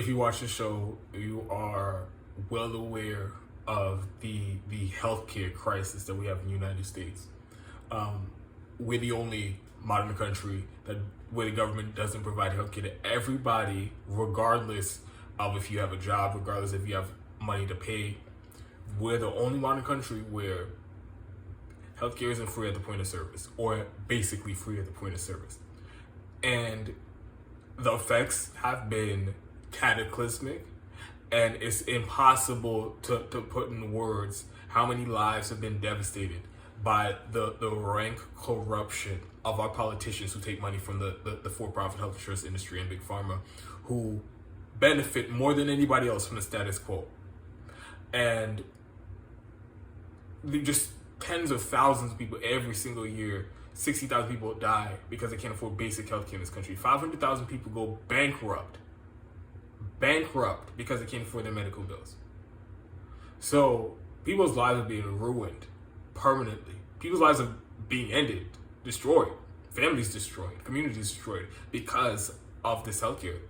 If you watch the show, you are well aware of the healthcare crisis that we have in the United States. Um, we're the only modern country that where the government doesn't provide healthcare to everybody, regardless of if you have a job, regardless if you have money to pay. We're the only modern country where healthcare isn't free at the point of service, or basically free at the point of service. And the effects have been cataclysmic, and it's impossible to put in words how many lives have been devastated by the rank corruption of our politicians who take money from the for-profit health insurance industry and big pharma, who benefit more than anybody else from the status quo. And just tens of thousands of people every single year. 60,000 people die because they can't afford basic healthcare in this country. 500,000 people go bankrupt because they can't afford their medical bills. So people's lives are being ruined permanently. People's lives are being ended, destroyed, families destroyed, communities destroyed because of this healthcare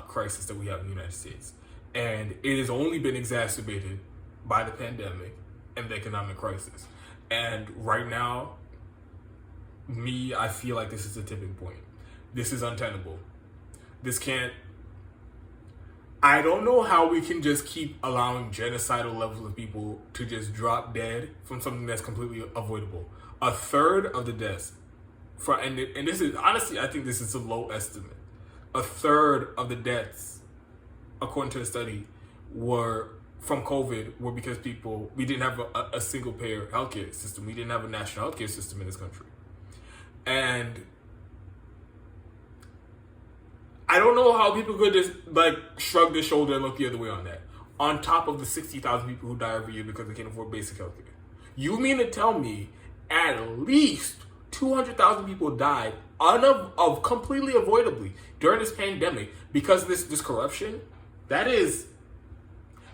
crisis that we have in the United States. And it has only been exacerbated by the pandemic and the economic crisis. And right now, I feel like this is a tipping point. This is untenable. I don't know how we can just keep allowing genocidal levels of people to just drop dead from something that's completely avoidable. A third of the deaths, and this is, honestly, I think this is a low estimate. A third of the deaths, according to the study, were from COVID were because we didn't have a single payer healthcare system. We didn't have a national healthcare system in this country. And I don't know how people could just shrug their shoulder and look the other way on that. On top of the 60,000 people who die every year because they can't afford basic healthcare. You mean to tell me at least 200,000 people died of completely avoidably during this pandemic because of this corruption? That is,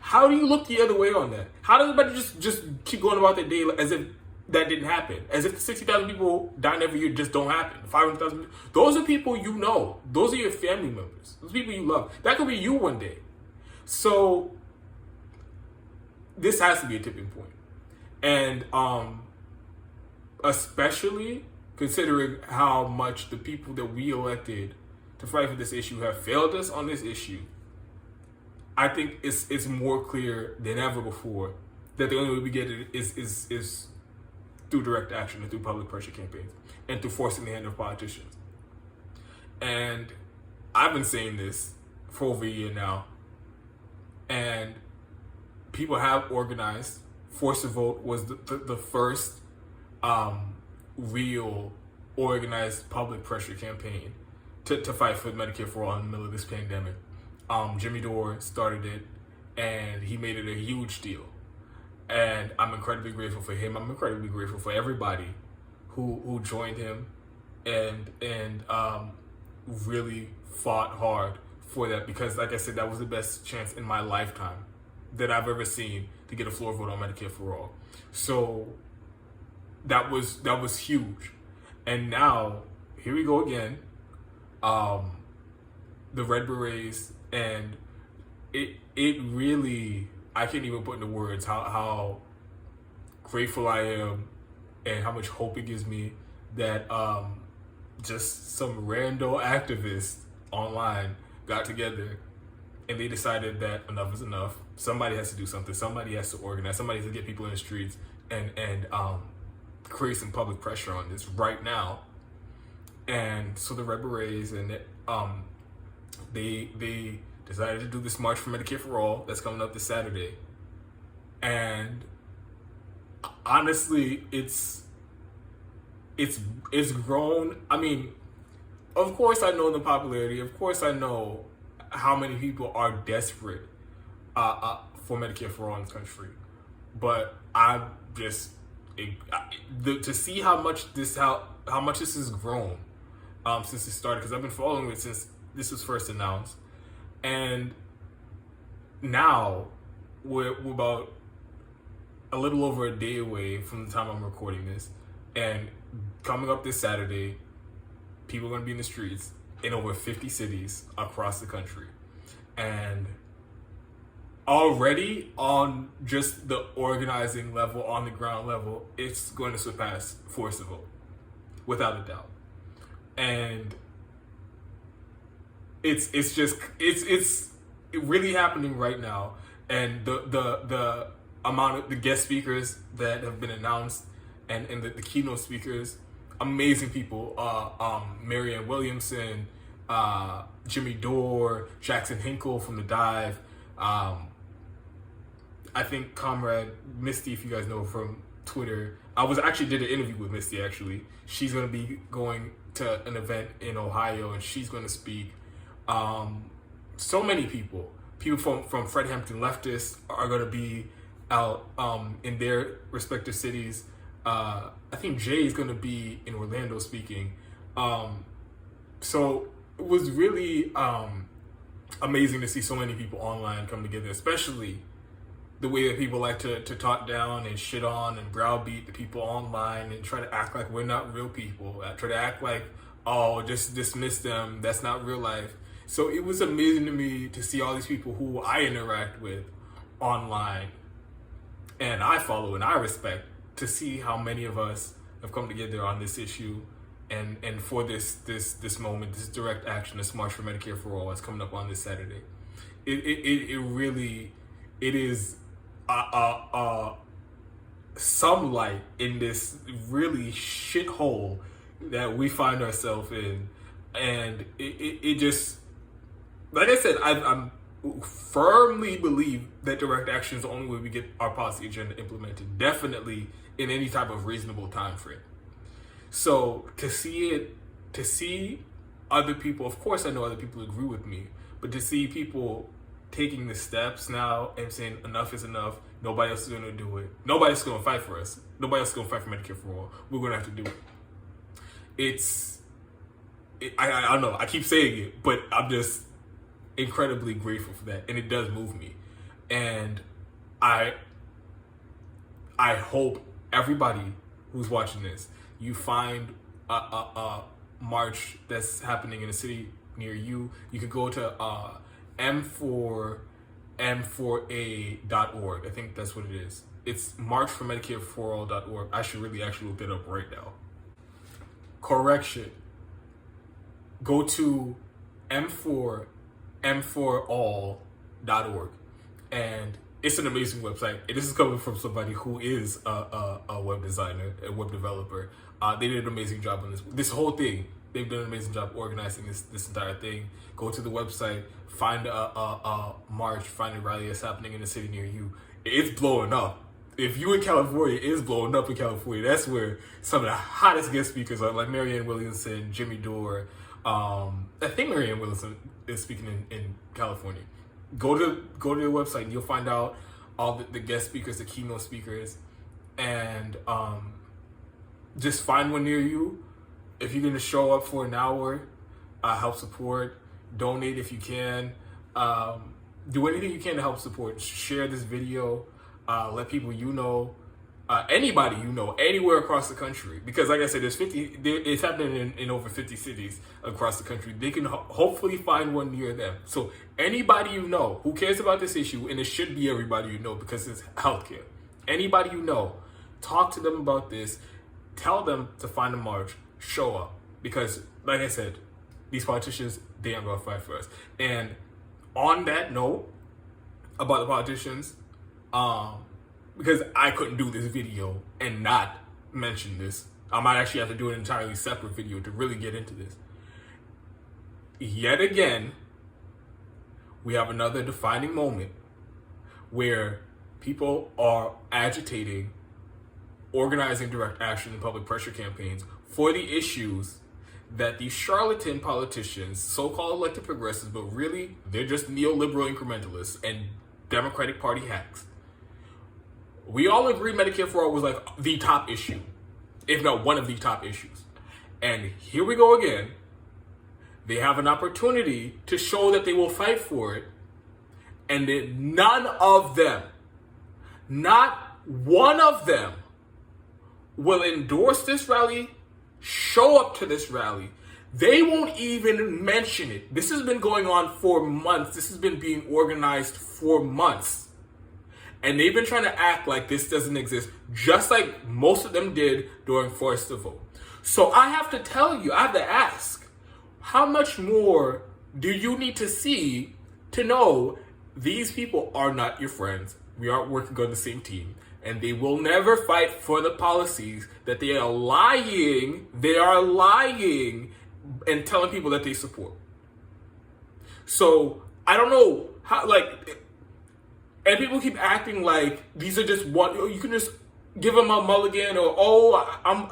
how do you look the other way on that? How does everybody just keep going about their day as if that didn't happen? As if the 60,000 people dying every year just don't happen. 500,000 people. Those are people you know. Those are your family members. Those people you love. That could be you one day. So this has to be a tipping point. And especially considering how much the people that we elected to fight for this issue have failed us on this issue, I think it's more clear than ever before that the only way we get it is through direct action and through public pressure campaigns and through forcing the hand of politicians. And I've been saying this for over a year now, and people have organized. Force to Vote was the first real organized public pressure campaign to fight for Medicare for All in the middle of this pandemic. Jimmy Dore started it, and he made it a huge deal. And I'm incredibly grateful for him. I'm incredibly grateful for everybody who joined him and really fought hard for that, because, like I said, that was the best chance in my lifetime that I've ever seen to get a floor vote on Medicare for All. So that was huge. And now here we go again. The Red Berets, and it really, I can't even put into words how grateful I am and how much hope it gives me that just some rando activists online got together and they decided that enough is enough. Somebody has to do something. Somebody has to organize. Somebody has to get people in the streets and create some public pressure on this right now. And so the Red Berets and they decided to do this March for Medicare for All that's coming up this Saturday. And honestly, it's grown. I mean, of course I know the popularity. Of course I know how many people are desperate for Medicare for All in this country. But to see how much this has grown since it started, because I've been following it since this was first announced. And now we're about a little over a day away from the time I'm recording this. And coming up this Saturday, people are going to be in the streets in over 50 cities across the country. And already on just the organizing level, on the ground level, it's going to surpass force of vote, without a doubt. And it's really happening right now. And the amount of the guest speakers that have been announced and the keynote speakers, amazing people, Marianne Williamson, Jimmy Dore, Jackson Hinkle from The Dive, I think Comrade Misty, if you guys know from Twitter. I did an interview with Misty, actually. She's going to be going to an event in Ohio, and she's going to speak. So many people from Fred Hampton leftists are going to be out in their respective cities. I think Jay is going to be in Orlando speaking. So it was really amazing to see so many people online come together, especially the way that people like to talk down and shit on and browbeat the people online and try to act like we're not real people. Try to act like, oh, just dismiss them. That's not real life. So it was amazing to me to see all these people who I interact with online and I follow and I respect, to see how many of us have come together on this issue and for this moment, this direct action, this March for Medicare for All that's coming up on this Saturday. It really is some light in this really shithole that we find ourselves in. And it just, like I said, I'm firmly believe that direct action is the only way we get our policy agenda implemented, definitely in any type of reasonable time frame. So to see other people, of course I know other people agree with me, but to see people taking the steps now and saying enough is enough, nobody else is going to do it, nobody's going to fight for us, nobody else is going to fight for Medicare for All, we're going to have to do it. I don't know, I keep saying it, but I'm just incredibly grateful for that, and it does move me. And I hope everybody who's watching this, you find a march that's happening in a city near you. You could go to M4A.org. I think that's what it is. It's marchformedicareforall.org. I should really actually look that up right now. Correction. Go to M4all.org, and it's an amazing website. And this is coming from somebody who is a web designer, a web developer. They did an amazing job on this whole thing. They've done an amazing job organizing this entire thing. Go to the website, find a march, find a rally that's happening in a city near you. It's blowing up. If you in California, it's blowing up in California. That's where some of the hottest guest speakers are, like Marianne Williamson, Jimmy Dore. I think Marianne Williamson is speaking in California. Go to the website and you'll find out all the guest speakers, the keynote speakers, and just find one near you. If you're going to show up for an hour, help support, donate if you can, do anything you can to help support. Share this video, let people anybody anywhere across the country, because like I said, it's happening in over 50 cities across the country. They can hopefully find one near them. So anybody you know who cares about this issue, and it should be everybody you know because it's healthcare, anybody you know, talk to them about this, tell them to find a march, show up, because like I said, these politicians, they aren't gonna fight for us. And on that note about the politicians, because I couldn't do this video and not mention this. I might actually have to do an entirely separate video to really get into this. Yet again, we have another defining moment where people are agitating, organizing direct action and public pressure campaigns for the issues that these charlatan politicians, so-called elected progressives, but really they're just neoliberal incrementalists and Democratic Party hacks. We all agree Medicare for All was like the top issue, if not one of the top issues. And here we go again. They have an opportunity to show that they will fight for it. And then none of them, not one of them, will endorse this rally, show up to this rally, They won't even mention it. This has been going on for months. This has been being organized for months. And they've been trying to act like this doesn't exist, just like most of them did during Forced to Vote. So I have to tell you, I have to ask, how much more do you need to see to know these people are not your friends? We aren't working on the same team. And they will never fight for the policies that they are lying and telling people that they support. So I don't know how, like, and people keep acting like these are just one. You can just give them a mulligan, or I'm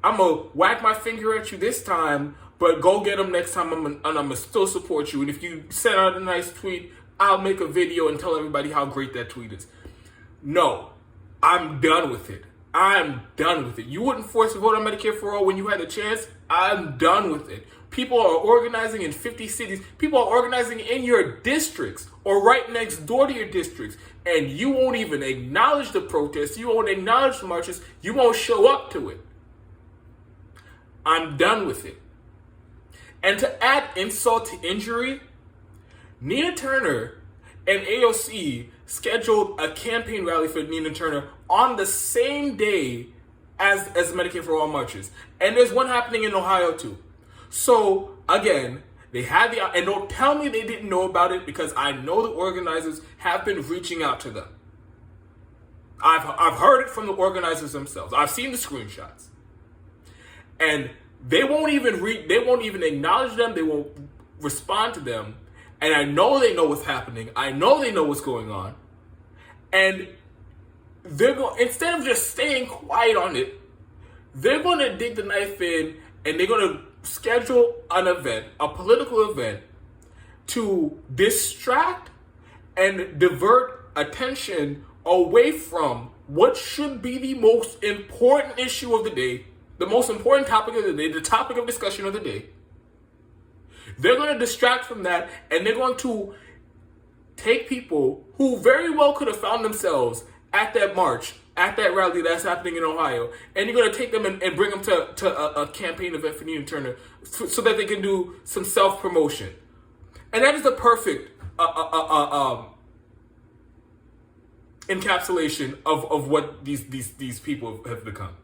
gonna whack my finger at you this time, but go get them next time. I'm gonna still support you. And if you send out a nice tweet, I'll make a video and tell everybody how great that tweet is. No, I'm done with it. I'm done with it. You wouldn't force a vote on Medicare for all when you had a chance. I'm done with it. People are organizing in 50 cities. People are organizing in your districts or right next door to your districts. And you won't even acknowledge the protests. You won't acknowledge the marches. You won't show up to it. I'm done with it. And to add insult to injury, Nina Turner and AOC scheduled a campaign rally for Nina Turner on the same day as Medicare for All marches. And there's one happening in Ohio too. So again, they had and don't tell me they didn't know about it, because I know the organizers have been reaching out to them. I've heard it from the organizers themselves. I've seen the screenshots. And they won't even acknowledge them. They won't respond to them. And I know they know what's happening. I know they know what's going on. And they're going, instead of just staying quiet on it, they're going to dig the knife in, and they're going to schedule an event, a political event, to distract and divert attention away from what should be the most important issue of the day, the most important topic of the day, the topic of discussion of the day. They're going to distract from that, and they're going to take people who very well could have found themselves at that march, at that rally that's happening in Ohio, and you're going to take them and bring them to a campaign event for Nina Turner so that they can do some self-promotion. And that is the perfect encapsulation of what these people have become.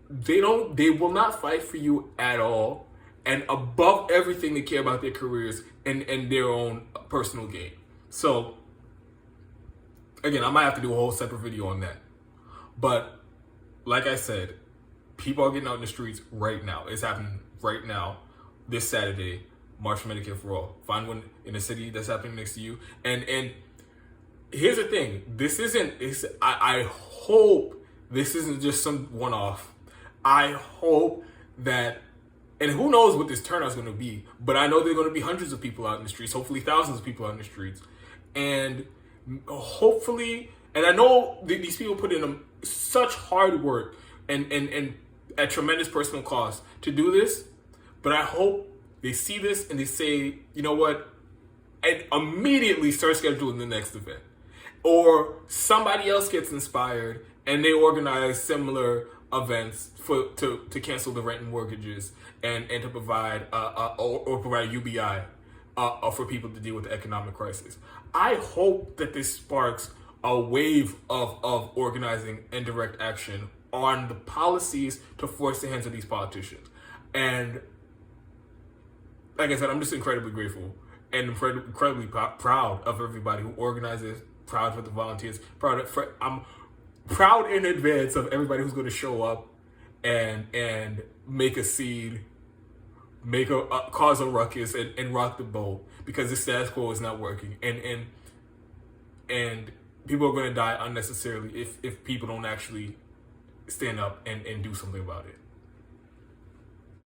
They will not fight for you at all. And above everything, they care about their careers and their own personal gain. So, again, I might have to do a whole separate video on that. But, like I said, people are getting out in the streets right now. It's happening right now, this Saturday, March for Medicare for All. Find one in a city that's happening next to you. And here's the thing. I hope this isn't just some one-off. I hope that, and who knows what this turnout's going to be, but I know there are going to be hundreds of people out in the streets, hopefully thousands of people out in the streets. And hopefully, and I know these people put in such hard work and at tremendous personal cost to do this, but I hope they see this and they say, you know what, and immediately start scheduling the next event. Or somebody else gets inspired and they organize similar events to cancel the rent and mortgages and to provide or provide UBI for people to deal with the economic crisis. I hope that this sparks a wave of organizing and direct action on the policies to force the hands of these politicians. And like I said, I'm just incredibly grateful and incredibly proud of everybody who organizes, proud for the volunteers, I'm proud in advance of everybody who's going to show up and make a scene, cause a ruckus and rock the boat, because the status quo is not working, and people are going to die unnecessarily if people don't actually stand up and do something about it.